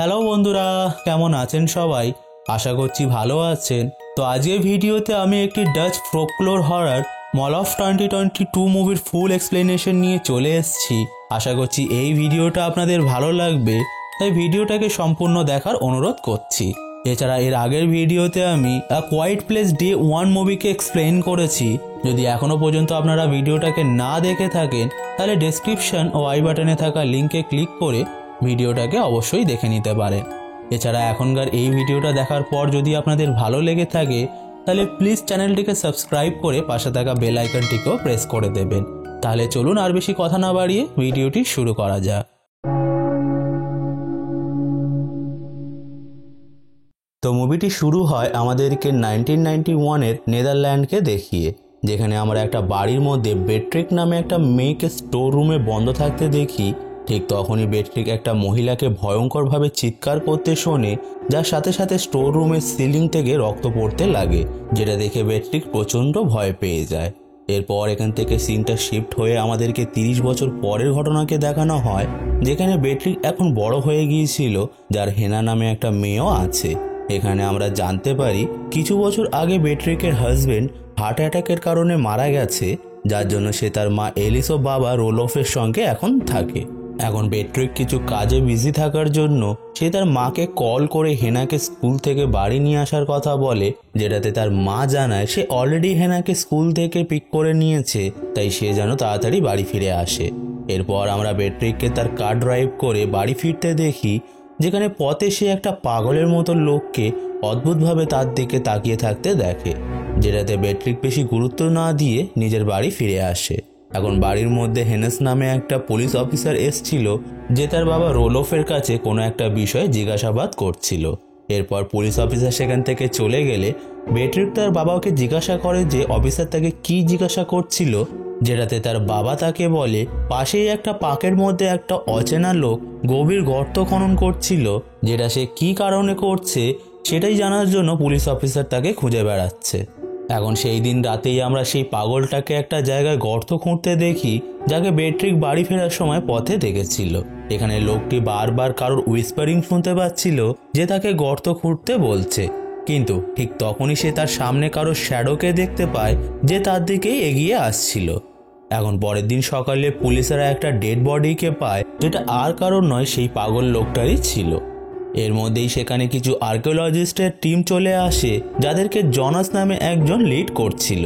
Hello বন্ধুরা, কেমন আছেন সবাই? আশা করছি ভালো আছেন। তো আজকের ভিডিওতে আমি একটি ডাচ ফোকলোর হরার মল অফ 2022 মুভির ফুল এক্সপ্লেনেশন নিয়ে চলে এসেছি। আশা করছি এই ভিডিওটা আপনাদের ভালো লাগবে, তাই ভিডিওটাকে সম্পূর্ণ দেখার অনুরোধ করছি। এছাড়া এর আগের ভিডিওতে আমি আ কোয়াইট প্লেস ডে 1 মুভিকে এক্সপ্লেন করেছি। যদি এখনও পর্যন্ত আপনারা ভিডিওটাকে না দেখে থাকেন তাহলে ডেসক্রিপশন ও আই বাটনে থাকা লিঙ্কে ক্লিক করে ভিডিওটাকে অবশ্যই দেখে নিতে পারেন। এছাড়া এখনকার এই ভিডিওটা দেখার পর যদি আপনাদের ভালো লেগে থাকে তাহলে প্লিজ চ্যানেলটিকে সাবস্ক্রাইব করে পাশে থাকা বেল আইকনটিকেও প্রেস করে দেবেন। তাহলে চলুন আর বেশি কথা না বাড়িয়ে ভিডিওটি শুরু করা যাক। তো মুভিটি শুরু হয় আমাদেরকে 1991-এর নেদারল্যান্ডকে দেখিয়ে, যেখানে আমরা একটা বাড়ির মধ্যে বেট্রিক নামে একটা মেয়েকে স্টোর রুমে বন্ধ থাকতে দেখি। ঠিক তখনই বেট্রিক একটা মহিলাকে ভয়ঙ্করভাবে চিৎকার করতে শোনে, যার সাথে সাথে স্টোর রুমের সিলিং থেকে রক্ত পড়তে লাগে, যেটা দেখে বেট্রিক প্রচণ্ড ভয় পেয়ে যায়। এরপর এখান থেকে সিনটা শিফট হয়ে আমাদেরকে 30 বছর পরের ঘটনাকে দেখানো হয়, যেখানে বেট্রিক এখন বড় হয়ে গিয়েছিল, যার হেনা নামে একটা মেয়েও আছে। এখানে আমরা জানতে পারি কিছু বছর আগে বেট্রিকের হাজবেন্ড হার্ট অ্যাটাকের কারণে মারা গেছে, যার জন্য সে তার মা এলিস ও বাবা রোলফের সঙ্গে এখন থাকে। এখন বেট্রিক কিছু কাজে বিজি থাকার জন্য সে তার মাকে কল করে হেনাকে স্কুল থেকে বাড়ি নিয়ে আসার কথা বলে, যেটাতে তার মা জানায় সে অলরেডি হেনাকে স্কুল থেকে পিক করে নিয়েছে, তাই সে যেন তাড়াতাড়ি বাড়ি ফিরে আসে। এরপর আমরা বেট্রিককে তার কার ড্রাইভ করে বাড়ি ফিরতে দেখি, যেখানে পথে সে একটা পাগলের মতো লোককে অদ্ভুতভাবে তার দিকে তাকিয়ে থাকতে দেখে, যেটাতে বেট্রিক বেশি গুরুত্ব না দিয়ে নিজের বাড়ি ফিরে আসে। এখন বাড়ির মধ্যে হেনেস নামে একটা পুলিশ অফিসার এসছিল, যে তার বাবা রোলফের কাছে কোনো একটা বিষয়ে জিজ্ঞাসাবাদ করছিল। এরপর পুলিশ অফিসার সেখান থেকে চলে গেলে বেট্রিক তার বাবাকে জিজ্ঞাসা করে যে অফিসার তাকে কি জিজ্ঞাসা করছিল, যেটাতে তার বাবা তাকে বলে পাশেই একটা পাকের মধ্যে একটা অচেনা লোক গভীর গর্ত খনন করছিল, যেটা সে কি কারণে করছে সেটাই জানার জন্য পুলিশ অফিসার তাকে খুঁজে বেড়াচ্ছে। এখন সেই দিন রাতেই আমরা সেই পাগলটাকে একটা জায়গায় গর্ত খুঁড়তে দেখি, যাকে বেট্রিক বাড়ি ফেরার সময় পথে দেখেছিল। এখানে লোকটি বারবার কারোর উইসপারিং শুনতে পাচ্ছিল যে তাকে গর্ত খুঁড়তে বলছে, কিন্তু ঠিক তখনই সে তার সামনে কারোর শ্যাডোকে দেখতে পায় যে তার দিকেই এগিয়ে আসছিল। এখন পরের দিন সকালে পুলিশেরা একটা ডেড বডিকে পায়, যেটা আর কারোর নয়, সেই পাগল লোকটারই ছিল। এর মধ্যেই সেখানে কিছু আর্কিওলজিস্টের টিম চলে আসে, যাদেরকে জনাস নামে একজন লিড করছিল।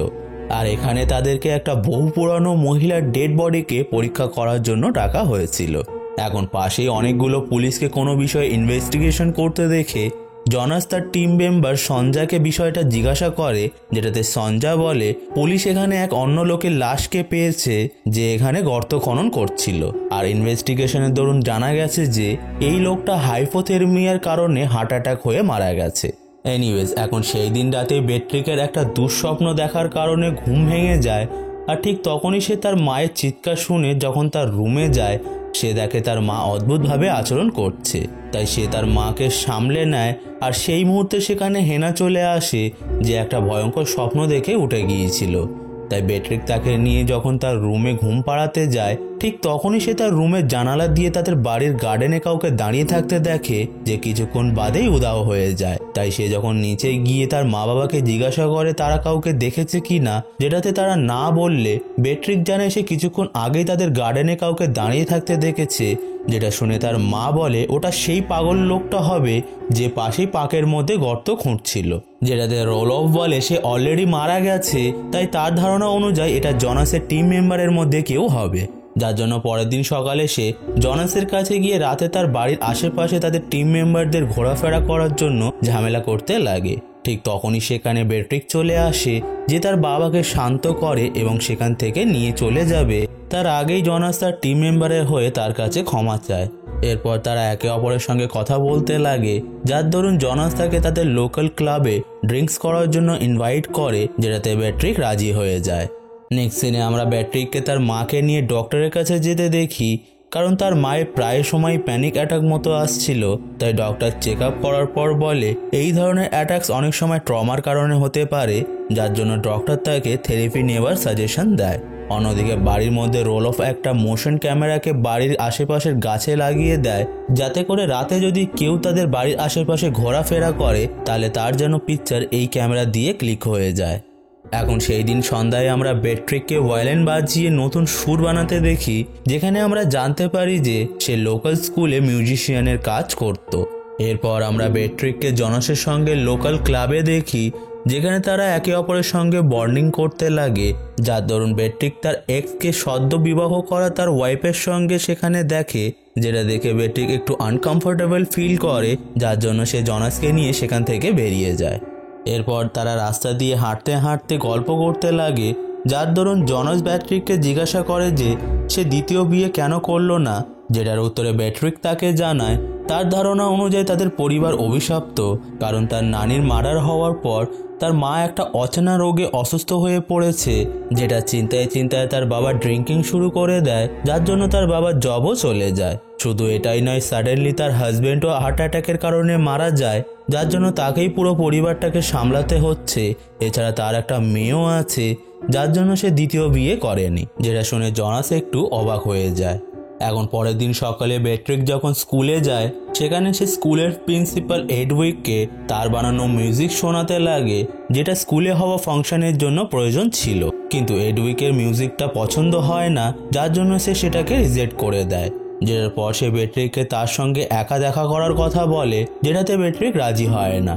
আর এখানে তাদেরকে একটা বহু পুরানো মহিলার ডেড বডিকে পরীক্ষা করার জন্য ডাকা হয়েছিল। এখন পাশেই অনেকগুলো পুলিশকে কোনো বিষয়ে ইনভেস্টিগেশন করতে দেখে জনাস তার টিম মেম্বার সঞ্জয়কে বিষয়টা জিজ্ঞাসা করে, যেটাতে সঞ্জয় বলে পুলিশ এখানে এক অন্য লোকের লাশকে পেয়েছে যে এখানে গর্ত খনন করছিল। আর ইনভেস্টিগেশনের দরুন জানা গেছে যে এই লোকটা হাইপোথেরমিয়ার কারণে হার্ট অ্যাটাক হয়ে মারা গেছে। এনিওয়েজ, এখন সেই দিন রাতে বেট্রিকের একটা দুঃস্বপ্ন দেখার কারণে ঘুম ভেঙে যায়, আর ঠিক তখনই সে তার মায়ের চিৎকার শুনে যখন তার রুমে যায়, সে দেখে তার মা অদ্ভুতভাবে আচরণ করছে। তাই সে তার মাকে সামলে নেয়, আর সেই মুহূর্তে সেখানে হেনা চলে আসে, যে একটা ভয়ঙ্কর স্বপ্ন দেখে উঠে গিয়েছিল। তাই বেট্রিক তাকে নিয়ে যখন তার রুমে ঘুম পাড়াতে যায়, ঠিক তখনই সে তার রুমের জানালা দিয়ে তাদের বাড়ির গার্ডেনে কাউকে দাঁড়িয়ে থাকতে দেখে, যে কিছুক্ষণ বাদেই উধাও হয়ে যায়। তাই সে যখন নিচে গিয়ে তার মা বাবাকে জিজ্ঞাসা করে তারা কাউকে দেখেছে কি না, যেটাতে তারা না বললে বেট্রিক জানে সে কিছুক্ষণ আগেই তাদের গার্ডেনে কাউকে দাঁড়িয়ে থাকতে দেখেছে, যেটা শুনে তার মা বলে ওটা সেই পাগল লোকটা হবে যে পাশেই পাকের মধ্যে গর্ত খুঁড়ছিল। যেটাতে রোলফ বলে সে অলরেডি মারা গেছে, তাই তার ধারণা অনুযায়ী এটা জনাসের টিম মেম্বারের মধ্যে কেউ হবে, যার জন্য পরের দিন সকালে সে জনাসের কাছে গিয়ে রাতে তার বাড়ির আশেপাশে তাদের টিম মেম্বারদের ঘোরাফেরা করার জন্য ঝামেলা করতে লাগে। ঠিক তখনই সেখানে বেট্রিক চলে আসে, যে তার বাবাকে শান্ত করে এবং সেখান থেকে নিয়ে চলে যাবে তার আগেই জনাস তার টিম মেম্বারের হয়ে তার কাছে ক্ষমা চায়। এরপর তারা একে অপরের সঙ্গে কথা বলতে লাগে, যার দরুন জনাস তাকে তাদের লোকাল ক্লাবে ড্রিঙ্কস করার জন্য ইনভাইট করে, যেটাতে বেট্রিক রাজি হয়ে যায়। নেক্সট সিনে আমরা বেট্রিককে তার মাকে নিয়ে ডক্টরের কাছে যেতে দেখি, কারণ তার মায়ের প্রায় সময় প্যানিক অ্যাটাক মতো আসছিল। তাই ডক্টর চেক আপ করার পর বলে এই ধরনের অ্যাটাকস অনেক সময় ট্রমার কারণে হতে পারে, যার জন্য ডক্টর তাকে থেরাপি নেওয়ার সাজেশন দেয়। অন্যদিকে বাড়ির মধ্যে রোলফ একটা মোশন ক্যামেরাকে বাড়ির আশেপাশের গাছে লাগিয়ে দেয়, যাতে করে রাতে যদি কেউ তাদের বাড়ির আশেপাশে ঘোরাফেরা করে তাহলে তার যেন পিকচার এই ক্যামেরা দিয়ে ক্লিক হয়ে যায়। এখন সেই দিন সন্ধ্যায় আমরা বেট্রিককে ভায়োলিন বাজিয়ে নতুন সুর বানাতে দেখি, যেখানে আমরা জানতে পারি যে সে লোকাল স্কুলে মিউজিশিয়ানের কাজ করত। এরপর আমরা বেট্রিককে জনাসের সঙ্গে লোকাল ক্লাবে দেখি, যেখানে তারা একে অপরের সঙ্গে বন্ডিং করতে লাগে, যার দরুন বেট্রিক তার এক্সকে সদ্য বিবাহ করা তার ওয়াইফের সঙ্গে সেখানে দেখে, যেটা দেখে বেট্রিক একটু আনকমফোর্টেবল ফিল করে, যার জন্য সে জনাসকে নিয়ে সেখান থেকে বেরিয়ে যায়। এরপর তারা রাস্তা দিয়ে হাঁটতে হাঁটতে গল্প করতে লাগে, যার দরুন জনাস বেট্রিককে জিজ্ঞাসা করে যে সে দ্বিতীয় বিয়ে কেন করলো না, যেটার উত্তরে বেট্রিক তাকে জানায় তার ধারণা অনুযায়ী তাদের পরিবার অভিশপ্ত, কারণ তার নানির মার্ডার হওয়ার পর তার মা একটা অচেনা রোগে অসুস্থ হয়ে পড়েছে, যেটা চিন্তায় চিন্তায় তার বাবা ড্রিঙ্কিং শুরু করে দেয়, যার জন্য তার বাবার জবও চলে যায়। শুধু এটাই নয়, সাডেনলি তার হাজব্যান্ডও হার্ট অ্যাটাকের কারণে মারা যায়, যার জন্য তাকেই পুরো পরিবারটাকে সামলাতে হচ্ছে। এছাড়া তার একটা মেয়েও আছে, যার জন্য সে দ্বিতীয় বিয়ে করেনি, যেটা শুনে জনাস একটু অবাক হয়ে যায়। এখন পরের দিন সকালে বেট্রিক যখন স্কুলে যায়, সেখানে সে স্কুলের প্রিন্সিপাল এডউইককে তার বানানো মিউজিক শোনাতে লাগে, যেটা স্কুলে হওয়া ফাংশনের জন্য প্রয়োজন ছিল, কিন্তু এডউইকের মিউজিকটা পছন্দ হয় না, যার জন্য সে সেটাকে রিজেক্ট করে দেয়। যেটার পর সে বেট্রিককে তার সঙ্গে একা দেখা করার কথা বলে, যেটাতে বেট্রিক রাজি হয় না।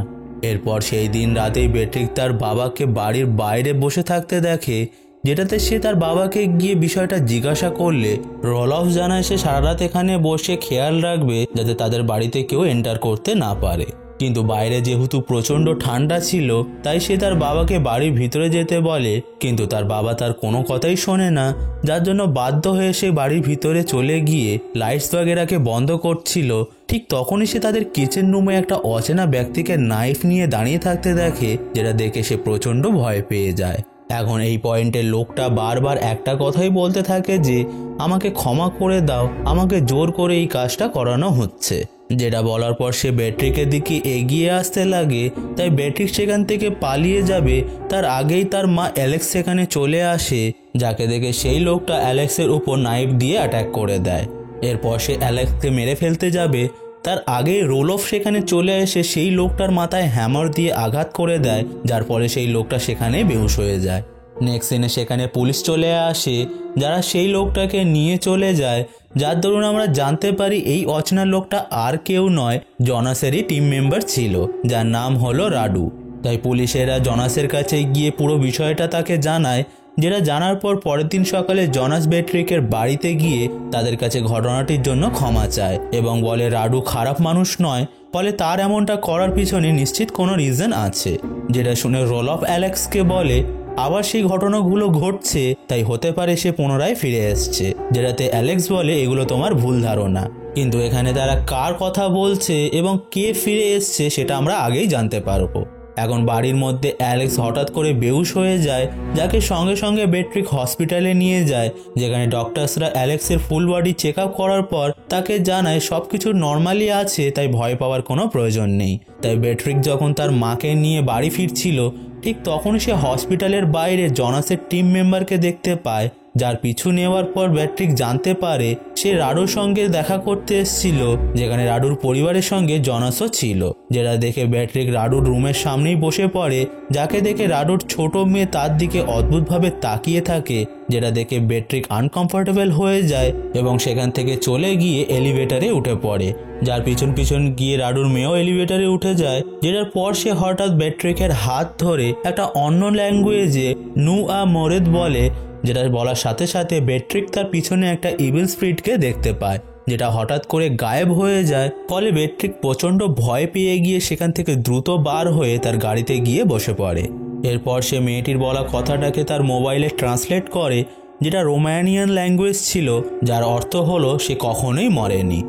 এরপর সেই দিন রাতেই বেট্রিক তার বাবাকে বাড়ির বাইরে বসে থাকতে দেখে, যেটাতে সে তার বাবাকে গিয়ে বিষয়টা জিজ্ঞাসা করলে রোলফ জানায় সে সারা রাত এখানে বসে খেয়াল রাখবে যাতে তাদের বাড়িতে কেউ এন্টার করতে না পারে, কিন্তু বাইরে যেহেতু প্রচণ্ড ঠান্ডা ছিল তাই সে তার বাবাকে বাড়ির ভিতরে যেতে বলে, কিন্তু তার বাবা তার কোনো কথাই শোনে না, যার জন্য বাধ্য হয়ে সে বাড়ির ভিতরে চলে গিয়ে লাইটস বাগেরাকে বন্ধ করছিল। ঠিক তখনই সে তাদের কিচেন রুমে একটা অচেনা ব্যক্তিকে নাইফ নিয়ে দাঁড়িয়ে থাকতে দেখে, যেটা দেখে সে প্রচণ্ড ভয় পেয়ে যায়। এখন এই পয়েন্টে লোকটা বারবার একটা কথাই বলতে থাকে যে আমাকে ক্ষমা করে দাও, আমাকে জোর করে এই কাজটা করানো হচ্ছে, যেটা বলার পর সে বেট্রিকের দিকে এগিয়ে আসতে লাগে। তাই বেট্রিক সেখান থেকে পালিয়ে যাবে তার আগেই তার মা অ্যালেক্স সেখানে চলে আসে, যাকে দেখে সেই লোকটা অ্যালেক্সের উপর নাইফ দিয়ে অ্যাটাক করে দেয়। এরপর সে অ্যালেক্সকে মেরে ফেলতে যাবে, তার আগে রোলফ সেখানে চলে এসে সেই লোকটার মাথায় হ্যামার দিয়ে আঘাত করে দেয়, যার ফলে সেই লোকটা সেখানে বেহুশ হয়ে যায়। নেক্সট সিনে সেখানে পুলিশ চলে আসে, যারা সেই লোকটাকে নিয়ে চলে যায়, যার দরুন আমরা জানতে পারি এই অচেনা লোকটা আর কেউ নয়, জনাসেরই টিম মেম্বার ছিল, যার নাম হলো রাডু। তাই পুলিশেরা জনাসের কাছে গিয়ে পুরো বিষয়টা তাকে জানায়, যেটা জানার পর পরের দিন সকালে জনাস বেট্রিকের বাড়িতে গিয়ে তাদের কাছে ঘটনাটির জন্য ক্ষমা চায় এবং বলে রাডু খারাপ মানুষ নয়, ফলে তার এমনটা করার পিছনে নিশ্চিত কোনো রিজন আছে। যেটা শুনে রোলফ অ্যালেক্সকে বলে আবার সেই ঘটনাগুলো ঘটছে, তাই হতে পারে সে পুনরায় ফিরে এসছে, যেটাতে অ্যালেক্স বলে এগুলো তোমার ভুল ধারণা, কিন্তু এখানে তারা কার কথা বলছে এবং কে ফিরে এসছে সেটা আমরা আগেই জানতে পারবো। এখন বাড়ির মধ্যে অ্যালেক্স হঠাৎ করে বেহুশ হয়ে যায়, যাকে সঙ্গে সঙ্গে বেট্রিক হসপিটালে নিয়ে যায়, যেখানে ডক্টরসরা অ্যালেক্সের ফুল বডি চেক আপ করার পর তাকে জানায় সব কিছু নর্মালি আছে, তাই ভয় পাওয়ার কোনো প্রয়োজন নেই। তাই বেট্রিক যখন তার মাকে নিয়ে বাড়ি ফিরছিল, ঠিক তখন সে হসপিটালের বাইরে জনাসের টিম মেম্বারকে দেখতে পায়, যার পিছু নেওয়ার পর বেট্রিক জানতে পারে সে রাডুর সঙ্গে দেখা করতে এসেছিল, যেখানে রাডুর পরিবারের সঙ্গে জনাসও ছিল। যেটা দেখে বেট্রিক রাডুর রুমের সামনেই বসে পড়ে, যাকে দেখে রাডুর ছোট মেয়ে তার দিকে অদ্ভুতভাবে তাকিয়ে থাকে, যেটা দেখে বেট্রিক আনকমফোর্টেবল হয়ে যায় এবং সেখান থেকে চলে গিয়ে এলিভেটরে উঠে পড়ে, যার পিছন পিছন গিয়ে রাডুর মেয়েও এলিভেটরে উঠে যায়। যেটার পর সে হঠাৎ বেট্রিকের হাত ধরে একটা অন্য ল্যাঙ্গুয়েজে নু আ মোরেদ বলে, যেটা বলার সাথে সাথে বেট্রিক তার পিছনে একটা ইভিল স্পিরিটকে দেখতে পায়, যেটা হঠাৎ করে গায়েব হয়ে যায়। ফলে বেট্রিক প্রচণ্ড ভয় পেয়ে গিয়ে সেখান থেকে দ্রুত বার হয়ে তার গাড়িতে গিয়ে বসে পড়ে। এরপর সে মেয়েটির বলা কথাটাকে তার মোবাইলে ট্রান্সলেট করে, যেটা রোমানিয়ান ল্যাঙ্গুয়েজ ছিল, যার অর্থ হলো সে কখনোই মরেনি।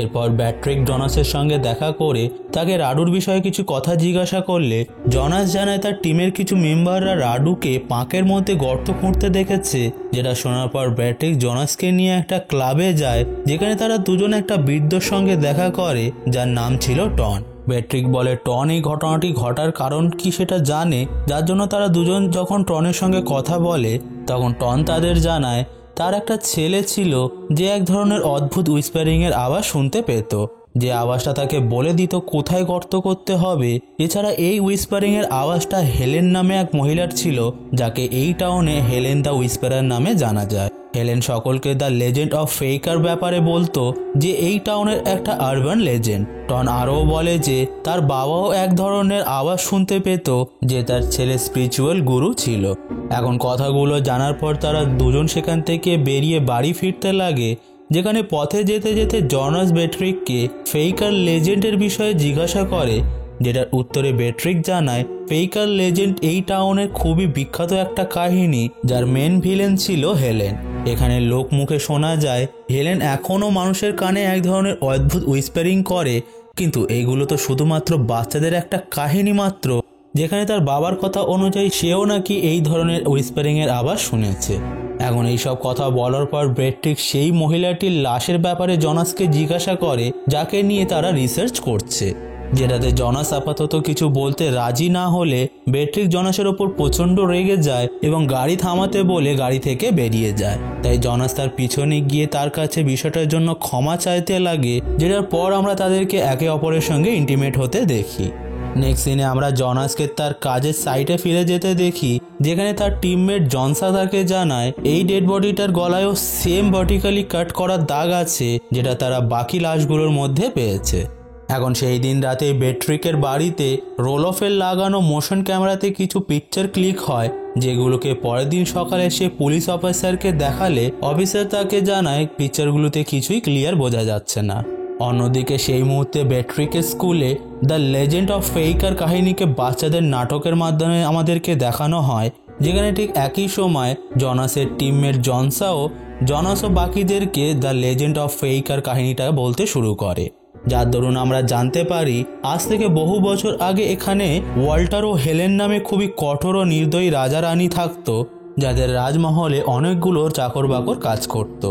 এরপর বেট্রিক জনাসের সঙ্গে দেখা করে তাকে রাডুর বিষয়ে কিছু কথা জিজ্ঞাসা করলে জনাস জানায় তার টিমের কিছু মেম্বাররা রাডুকে পাঁকের মধ্যে গর্ত খুঁড়তে দেখেছে, যেটা শোনার পর বেট্রিক জনাসকে নিয়ে একটা ক্লাবে যায়, যেখানে তারা দুজন একটা বৃদ্ধর সঙ্গে দেখা করে, যার নাম ছিল টন। বেট্রিক বলে টন এই ঘটনাটি ঘটার কারণ কি সেটা জানে, যার জন্য তারা দুজন যখন টনের সঙ্গে কথা বলে তখন টন তাদের জানায় তার একটা ছেলে ছিল যে এক ধরনের অদ্ভুত উইসপারিংয়ের আওয়াজ শুনতে পেত, যে আওয়াজটা তাকে বলে দিত কোথায় গর্ত করতে হবে। এছাড়া এই উইসপারিংয়ের আওয়াজটা হেলেন নামে এক মহিলার ছিল, যাকে এই টাউনে হেলেন দ্য উইসপারার নামে জানা যায়। হেলেন সকলকে দ্য লেজেন্ড অফ ফেইকার ব্যাপারে বলতো, যে এই টাউনের একটা আরবান লেজেন্ড। টন আরও বলে যে তার বাবাও এক ধরনের আওয়াজ শুনতে পেত, যে তার ছেলে স্পিরিচুয়াল গুরু ছিল। এখন কথাগুলো জানার পর তারা দুজন সেখান থেকে বেরিয়ে বাড়ি ফিরতে লাগে, যেখানে পথে যেতে যেতে জনাস বেট্রিককে ফেইকার লেজেন্ডের বিষয়ে জিজ্ঞাসা করে, যেটার উত্তরে বেট্রিক জানায় ফেইকার লেজেন্ড এই টাউনের খুবই বিখ্যাত একটা কাহিনী, যার মেন ভিলেন ছিল হেলেন। এখানে লোক মুখে শোনা যায় হেলেন এখনও মানুষের কানে এক ধরনের অদ্ভুত উইসপারিং করে, কিন্তু এইগুলো তো শুধুমাত্র বাচ্চাদের একটা কাহিনী মাত্র, যেখানে তার বাবার কথা অনুযায়ী সেও নাকি এই ধরনের উইসপারিংয়ের আওয়াজ শুনেছে। এখন এইসব কথা বলার পর বেট্রিক সেই মহিলাটির লাশের ব্যাপারে জনাসকে জিজ্ঞাসা করে, যাকে নিয়ে তারা রিসার্চ করছে, যেটাতে জনাস আপাতত কিছু বলতে রাজি না হলে বেট্রিক জনাসের ওপর প্রচণ্ড রেগে যায় এবং গাড়ি থামাতে বলে গাড়ি থেকে বেরিয়ে যায়। তাই জনাস তার পিছনে গিয়ে তার কাছে বিষয়টার জন্য ক্ষমা চাইতে লাগে, যেটার পর আমরা তাদেরকে একে অপরের সঙ্গে ইন্টিমেট হতে দেখি। নেক্সট সিনে আমরা জনাসকে তার কাজের সাইটে ফিরে যেতে দেখি, যেখানে তার টিমমেট জনসা তাকে জানায় এই ডেড বডিটার গলায়ও সেম ভার্টিক্যালি কাট করার দাগ আছে, যেটা তারা বাকি লাশগুলোর মধ্যে পেয়েছে। এখন সেই দিন রাতে বেট্রিকের বাড়িতে রোলফের লাগানো মোশন ক্যামেরাতে কিছু পিকচার ক্লিক হয়, যেগুলোকে পরের দিন সকালে সে পুলিশ অফিসারকে দেখালে অফিসার তাকে জানায় পিকচারগুলোতে কিছুই ক্লিয়ার বোঝা যাচ্ছে না। অন্যদিকে সেই মুহূর্তে বেট্রিকের স্কুলে দ্য লেজেন্ড অফ ফেইকার কাহিনীকে বাচ্চাদের নাটকের মাধ্যমে আমাদেরকে দেখানো হয়, যেখানে ঠিক একই সময় জনাসের টিমমেট জনাসও বাকিদেরকে দ্য লেজেন্ড অফ ফেইকার কাহিনীটা বলতে শুরু করে, যার দরুন আমরা জানতে পারি আজ থেকে বহু বছর আগে এখানে ওয়াল্টার ও হেলেন নামে খুবই কঠোর ও নির্দয়ী রাজা রানী থাকতো, যাদের রাজমহলে অনেকগুলো চাকর বাকর কাজ করত।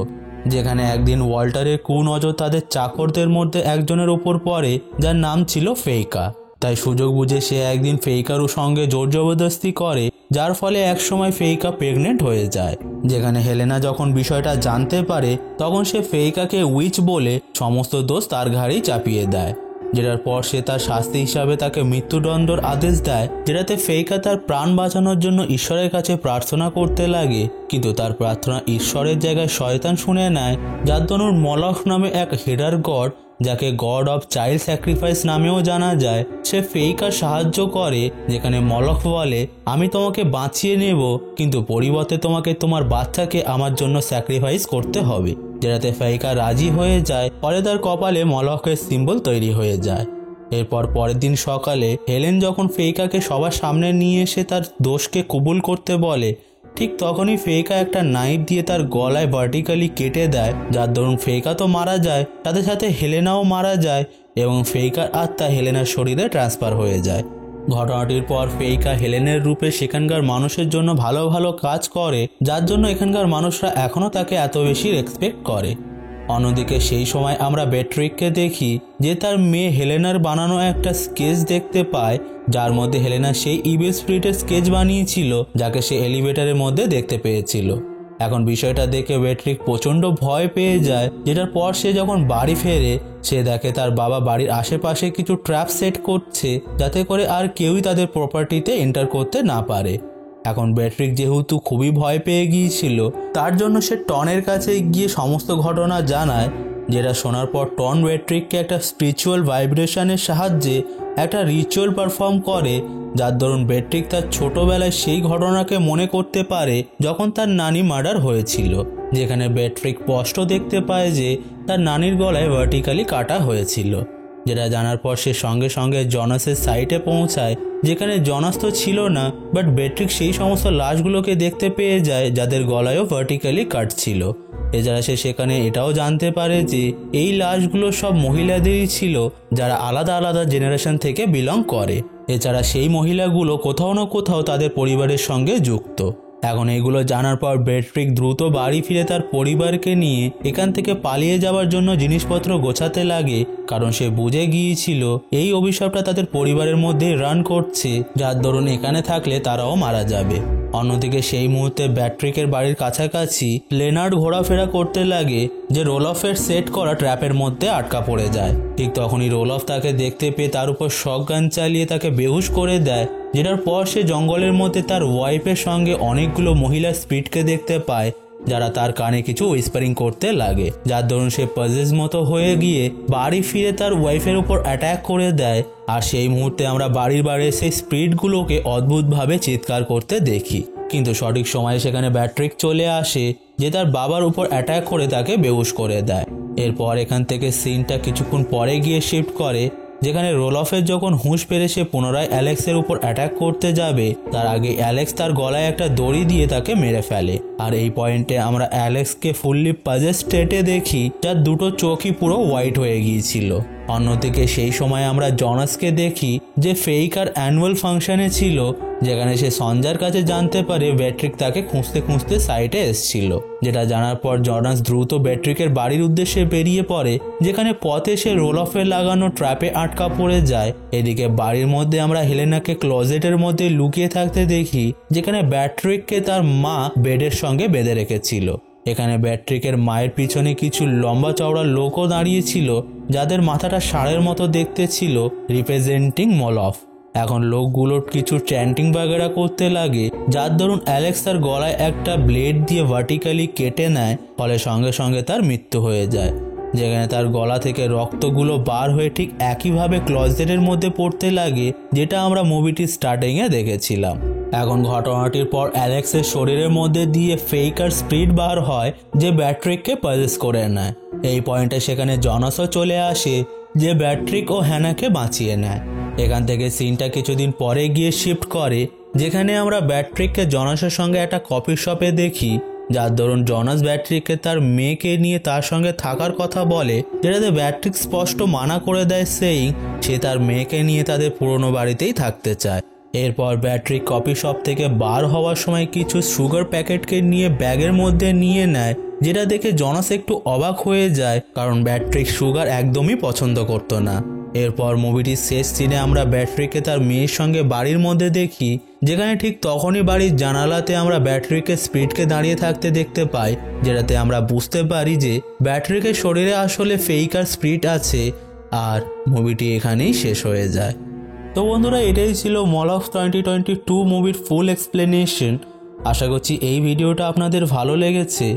যেখানে একদিন ওয়াল্টারের কুনজর তাদের চাকরদের মধ্যে একজনের ওপর পড়ে, যার নাম ছিল ফেইকা। তাই সুযোগ বুঝে সে একদিন ফেইকার সঙ্গে জোর জবরদস্তি করে, যার ফলে একসময় ফেইকা প্রেগনেন্ট হয়ে যায়। যেখানে হেলেনা যখন বিষয়টা জানতে পারে তখন সে ফেইকাকে উইচ বলে সমস্ত দোষ তার ঘাড়েই চাপিয়ে দেয়, যেটার পর সে তার শাস্তি হিসাবে তাকে মৃত্যুদণ্ডের আদেশ দেয়, যেটাতে ফেইকা তার প্রাণ বাঁচানোর জন্য ঈশ্বরের কাছে প্রার্থনা করতে লাগে, কিন্তু তার প্রার্থনা ঈশ্বরের জায়গায় শয়তান শুনে নেয়, যার দরুন মলখ নামে এক হেডার গড, যাকে গড অফ চাইল্ড স্যাক্রিফাইস নামেও জানা যায়, সে ফেইকার সাহায্য করে। যেখানে মলখ বলে আমি তোমাকে বাঁচিয়ে নেব, কিন্তু পরিবর্তে তোমাকে তোমার বাচ্চাকে আমার জন্য স্যাক্রিফাইস করতে হবে, যেটাতে ফেইকা রাজি হয়ে যায়। পরে তার কপালে মলখের সিম্বল তৈরি হয়ে যায়। এরপর পরের দিন সকালে হেলেন যখন ফেইকাকে সবার সামনে নিয়ে এসে তার দোষকে কবুল করতে বলে, ঠিক তখনই ফেইকা একটা নাইফ দিয়ে তার গলায় ভার্টিক্যালি কেটে দেয়, যার দরুন ফেইকা তো মারা যায়, তাদের সাথে হেলেনাও মারা যায় এবং ফেইকার আত্মা হেলেনার শরীরে ট্রান্সফার হয়ে যায়। ঘটনাটির পর ফেইকা হেলেনের রূপে সেখানকার মানুষের জন্য ভালো ভালো কাজ করে, যার জন্য এখানকার মানুষরা এখনও তাকে এত বেশি রেসপেক্ট করে। অন্যদিকে সেই সময় আমরা বেট্রিককে দেখি যে তার মেয়ে হেলেনার বানানো একটা স্কেচ দেখতে পায়, যার মধ্যে হেলেনা সেই ইভিল স্পিরিটের স্কেচ বানিয়েছিল, যাকে সে এলিভেটরের মধ্যে দেখতে পেয়েছিল। এখন বিষয়টা দেখে বেট্রিক প্রচণ্ড ভয় পেয়ে যায়, যেটার পর সে যখন বাড়ি ফেরে সে দেখে তার বাবা বাড়ির আশেপাশে কিছু ট্র্যাপ সেট করছে, যাতে করে আর কেউই তাদের প্রপার্টিতে এন্টার করতে না পারে। এখন বেট্রিক যেহেতু খুবই ভয় পেয়ে গিয়েছিল, তার জন্য সে টনের কাছে গিয়ে সমস্ত ঘটনা জানায়, যেটা শোনার পর টন বেট্রিককে একটা স্পিরিচুয়াল ভাইব্রেশনের সাহায্যে একটা রিচুয়াল পারফর্ম করে, যার দরুন বেট্রিক তার ছোটোবেলায় সেই ঘটনাকে মনে করতে পারে যখন তার নানি মার্ডার হয়েছিল। যেখানে বেট্রিক স্পষ্ট দেখতে পায় যে তার নানির গলায় ভার্টিক্যালি কাটা হয়েছিল, যেটা জানার পর সে সঙ্গে সঙ্গে জনাসের সাইটে পৌঁছায়, যেখানে জনাস তো ছিল না, বাট বেট্রিক সেই সমস্ত লাশগুলোকে দেখতে পেয়ে যায় যাদের গলায়ও ভার্টিক্যালি কাট ছিল। এছাড়া সে সেখানে এটাও জানতে পারে যে এই লাশগুলো সব মহিলাদেরই ছিল, যারা আলাদা আলাদা জেনারেশন থেকে বিলং করে। এছাড়া সেই মহিলাগুলো কোথাও না কোথাও তাদের পরিবারের সঙ্গে যুক্ত। এখন এগুলো জানার পর বেট্রিক দ্রুত বাড়ি ফিরে তার পরিবারকে নিয়ে এখান থেকে পালিয়ে যাওয়ার জন্য জিনিসপত্র গোছাতে লাগে, কারণ সে বুঝে গিয়েছিল এই অভিশাপটা তাদের পরিবারের মধ্যে রান করছে, যার দরুন এখানে থাকলে তারাও মারা যাবে। অন্যদিকে সেই মুহূর্তে ব্যাট্রিকের বাড়ির কাছাকাছি লেনার্ড ঘোরাফেরা করতে লাগে, যে রোলফের সেট করা ট্র্যাপের মধ্যে আটকা পড়ে যায়। ঠিক তখনই রোলফ তাকে দেখতে পেয়ে তার উপর শটগান চালিয়ে তাকে বেহুশ করে দেয়, যেটার পর সে জঙ্গলের মধ্যে তার ওয়াইফের সঙ্গে অনেকগুলো মহিলা স্পিডকে দেখতে পায়, যারা তার কানে কিছু উইসপারিং করতে লাগে, যার দরুন সে পজেস মতো হয়ে গিয়ে বাড়ি ফিরে তার ওয়াইফের উপর অ্যাটাক করে দেয়। আর সেই মুহূর্তে আমরা বাড়ির বাইরে সেই স্পিরিটগুলোকে অদ্ভুতভাবে চিৎকার করতে দেখি, কিন্তু সঠিক সময়ে সেখানে ব্যাট্রিক চলে আসে, যে তার বাবার উপর অ্যাটাক করে তাকে বেহুশ করে দেয়। এরপর এখান থেকে সিনটা কিছুক্ষণ পরে গিয়ে শিফট করে, যেখানে রোলফের যখন হুঁশ ফেরে সে পুনরায় অ্যালেক্সের উপর অ্যাটাক করতে যাবে, তার আগে অ্যালেক্স তার গলায় একটা দড়ি দিয়ে তাকে মেরে ফেলে। আর এই পয়েন্টে আমরা অ্যালেক্সকে ফুললি পাজেস স্টেটে দেখি, যার দুটো চোখই পুরো হোয়াইট হয়ে গিয়েছিল। অন্যদিকে সেই সময় আমরা জনাসকে দেখি, যে ফেইকার অ্যানুয়াল ফাংশনে ছিল, যেখানে সে সঞ্জার কাছে জানতে পারে ব্যাট্রিক তাকে খুঁজতে খুঁজতে সাইটে এসেছিল। যেটা জানার পর জনাস দ্রুত ব্যাট্রিকের বাড়ির উদ্দেশ্যে বেরিয়ে পড়ে, যেখানে পথে সে রোলফের লাগানো ট্র্যাপে আটকা পড়ে যায়। এদিকে বাড়ির মধ্যে আমরা হেলেনাকে ক্লোজেটের মধ্যে লুকিয়ে থাকতে দেখি, যেখানে ব্যাট্রিককে তার মা বেডের সঙ্গে বেঁধে রেখেছিল। এখানে ব্যাট্রিকের মায়ের পিছনে কিছু লম্বা চওড়া লোকও দাঁড়িয়েছিল, যাদের মাথাটা ষাঁড়ের মতো দেখতে ছিল, রিপ্রেজেন্টিং মলফ। এখন লোকগুলোর কিছু চ্যান্টিং বাগেরা করতে লাগে, যার দরুন অ্যালেক্স তার গলায় একটা ব্লেড দিয়ে ভার্টিক্যালি কেটে নেয়, ফলে সঙ্গে সঙ্গে তার মৃত্যু হয়ে যায়। যেখানে তার গলা থেকে রক্তগুলো বার হয়ে ঠিক একইভাবে ক্লজেটের মধ্যে পড়তে লাগে, যেটা আমরা মুভিটির স্টার্টিংয়ে দেখেছিলাম। এখন ঘটনাটির পর অ্যালেক্সের শরীরের মধ্যে দিয়ে ফেইকার স্পিরিট বার হয়, যে ব্যাট্রিককে পজেস করে নেয়। এই পয়েন্টে সেখানে জনাসও চলে আসে, যে ব্যাট্রিক ও হ্যানাকে বাঁচিয়ে নেয়। এখান থেকে সিনটা কিছুদিন পরে গিয়ে শিফট করে, যেখানে আমরা ব্যাট্রিককে জনাসের সঙ্গে একটা কফি শপে দেখি, যার দরুন জনাস ব্যাট্রিককে তার মেয়েকে নিয়ে তার সঙ্গে থাকার কথা বলে, যেটাতে ব্যাট্রিক স্পষ্ট মানা করে দেয়, সে তার মেয়েকে নিয়ে তাদের পুরনো বাড়িতেই থাকতে চায়। এরপর ব্যাট্রিক কফি শপ থেকে বার হওয়ার সময় কিছু সুগার প্যাকেটকে নিয়ে ব্যাগের মধ্যে নিয়ে নেয়, যেটা দেখে জনাস একটু অবাক হয়ে যায়, কারণ ব্যাট্রিক সুগার একদমই পছন্দ করতো না। এরপর মুভিটির শেষ সিনে আমরা ব্যাট্রিককে তার মেয়ের সঙ্গে বাড়ির মধ্যে দেখি, যেখানে ঠিক তখনই বাড়ির জানালাতে আমরা ব্যাট্রিকের স্পিরিটকে দাঁড়িয়ে থাকতে দেখতে পাই, যেটাতে আমরা বুঝতে পারি যে ব্যাট্রিকের শরীরে আসলে ফেইকার স্পিরিট আছে। আর মুভিটি এখানেই শেষ হয়ে যায়। তো বন্ধুরা, এটাই ছিল মল অফ 2022 মুভির ফুল এক্সপ্লেনেশন। আশা করছি এই ভিডিওটা আপনাদের ভালো লেগেছে।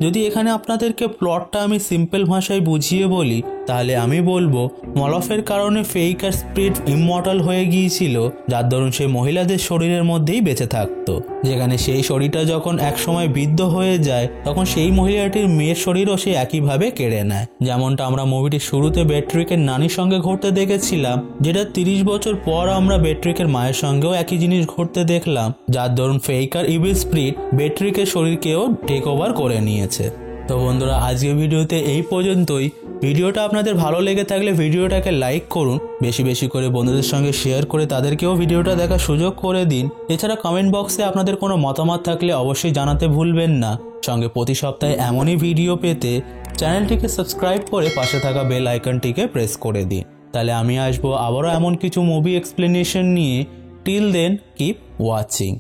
যদি এখানে আপনাদেরকে প্লটটা আমি সিম্পল ভাষায় বুঝিয়ে বলি, তাহলে আমি বলবো মলফের কারণে ফেইকার স্পিরিট ইমমর্টাল হয়ে গিয়েছিল, যার দরুন সে মহিলাদের শরীরের মধ্যেই বেঁচে থাকতো। যেখানে সেই শরীরটা যখন একসময় বৃদ্ধ হয়ে যায়, তখন সেই মহিলাটির মেয়ের শরীরও সে একইভাবে কেড়ে নেয়। যেমনটা আমরা মুভিটির শুরুতে ব্যাট্রিকের নানির সঙ্গে ঘটতে দেখেছিলাম, যেটা 30 বছর পর আমরা ব্যাট্রিকের মায়ের সঙ্গেও একই জিনিস ঘটতে দেখলাম, যার দরুন ফেইকার ইভিল স্পিরিট ব্যাট্রিকের শরীরকেও টেক ওভার করে নিয়েছে। তো বন্ধুরা, আজকের ভিডিওতে এই পর্যন্তই। ভিডিওটা আপনাদের ভালো লেগে থাকলে ভিডিওটাকে লাইক করুন, বেশি বেশি করে বন্ধুদের সঙ্গে শেয়ার করে তাদেরকেও ভিডিওটা দেখার সুযোগ করে দিন। এছাড়া কমেন্ট বক্সে আপনাদের কোনো মতামত থাকলে অবশ্যই জানাতে ভুলবেন না। সঙ্গে প্রতি সপ্তাহে এমনই ভিডিও পেতে চ্যানেলটিকে সাবস্ক্রাইব করে পাশে থাকা বেল আইকনটিকে প্রেস করে দিন। তাহলে আমি আসবো আবারও এমন কিছু মুভি এক্সপ্লেনেশন নিয়ে। Till then, keep watching.